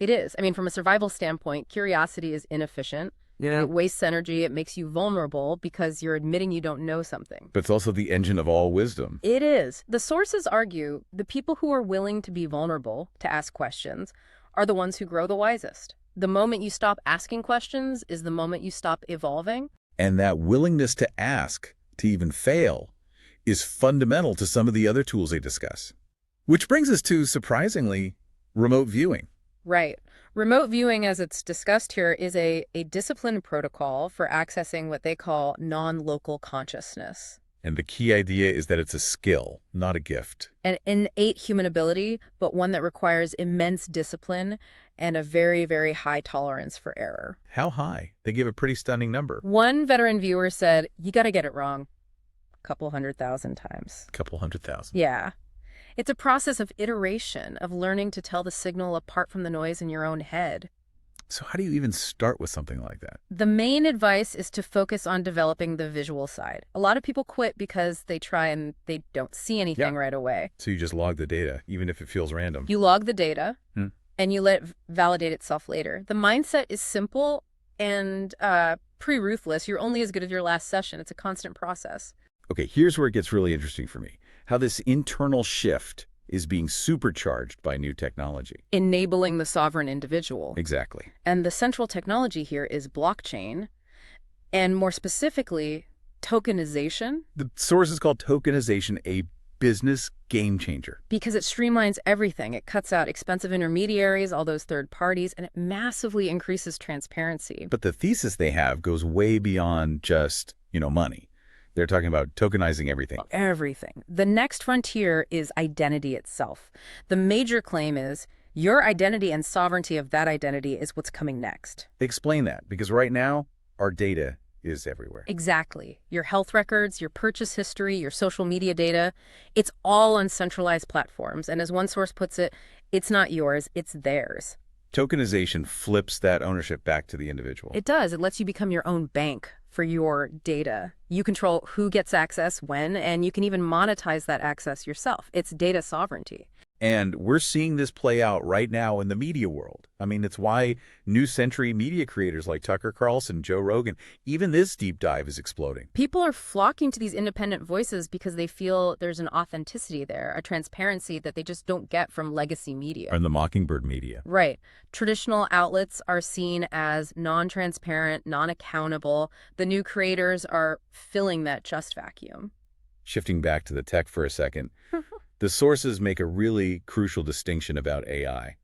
It is. I mean, from a survival standpoint, curiosity is inefficient. Yeah. It wastes energy. It makes you vulnerable because you're admitting you don't know something. But it's also the engine of all wisdom. It is. The sources argue the people who are willing to be vulnerable, to ask questions, are the ones who grow the wisest. The moment you stop asking questions is the moment you stop evolving. And that willingness to ask, to even fail, is fundamental to some of the other tools they discuss. Which brings us to, surprisingly, remote viewing. Right. Remote viewing, as it's discussed here, is a disciplined protocol for accessing what they call non-local consciousness. And the key idea is that it's a skill, not a gift. An innate human ability, but one that requires immense discipline and a very, very high tolerance for error. How high? They give a pretty stunning number. One veteran viewer said, you got to get it wrong a couple 100,000 times. A couple 100,000. Yeah. It's a process of iteration, of learning to tell the signal apart from the noise in your own head. So how do you even start with something like that? The main advice is to focus on developing the visual side. A lot of people quit because they try and they don't see anything right away. So you just log the data, even if it feels random. You log the data and you let it validate itself later. The mindset is simple and pretty ruthless. You're only as good as your last session. It's a constant process. Okay, here's where it gets really interesting for me. How this internal shift is being supercharged by new technology. Enabling the sovereign individual. Exactly. And the central technology here is blockchain, and more specifically, tokenization. The source is called tokenization, a business game changer. Because it streamlines everything. It cuts out expensive intermediaries, all those third parties, and it massively increases transparency. But the thesis they have goes way beyond just, money. They're talking about tokenizing everything. Everything. The next frontier is identity itself. The major claim is your identity and sovereignty of that identity is what's coming next. Explain that, because right now, our data is everywhere. Exactly. Your health records, your purchase history, your social media data, it's all on centralized platforms. And as one source puts it, it's not yours, it's theirs. Tokenization flips that ownership back to the individual. It does. It lets you become your own bank for your data. You control who gets access, when, and you can even monetize that access yourself. It's data sovereignty. And we're seeing this play out right now in the media world. I mean, it's why new century media creators like Tucker Carlson, Joe Rogan, even this deep dive is exploding. People are flocking to these independent voices because they feel there's an authenticity there, a transparency that they just don't get from legacy media. And the Mockingbird media. Right. Traditional outlets are seen as non-transparent, non-accountable. The new creators are filling that just vacuum. Shifting back to the tech for a second, the sources make a really crucial distinction about AI.